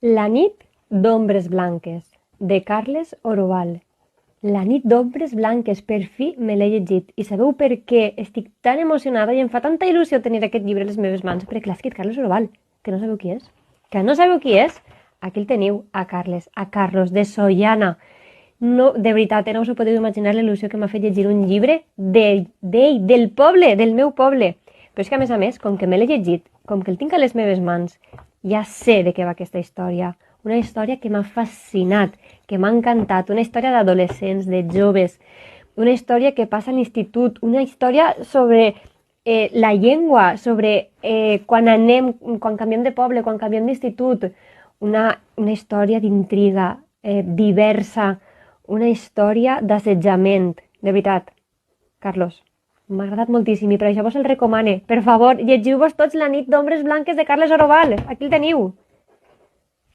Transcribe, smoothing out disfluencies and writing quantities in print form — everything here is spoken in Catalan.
La nit d'ombres blanques, de Carles Oroval. La nit d'ombres blanques, per fi me l'he llegit. I sabeu per què estic tan emocionada i em fa tanta il·lusió tenir aquest llibre a les meves mans? Perquè l'ha escrit Carles Oroval, que no sabeu qui és. Que no sabeu qui és? Aquí el teniu, a Carlos, de Sollana. No, de veritat, no us ho podeu imaginar l'il·lusió que m'ha fet llegir un llibre d'ell, del poble, del meu poble. Però és que, a més, com que me l'he llegit, com que el tinc a les meves mans, ja sé de què va aquesta història. Una història que m'ha fascinat, que m'ha encantat, una història d'adolescents, de joves, una història que passa a l'institut, una història sobre la llengua, sobre quan canviem de poble, quan canviem d'institut, una història d'intriga diversa, una història d'assetjament. De veritat, Carlos, m'ha agradat moltíssim i per això vos el recomane. Per favor, llegiu-vos tots La nit d'ombres blanques de Carles Oroval. Aquí el teniu.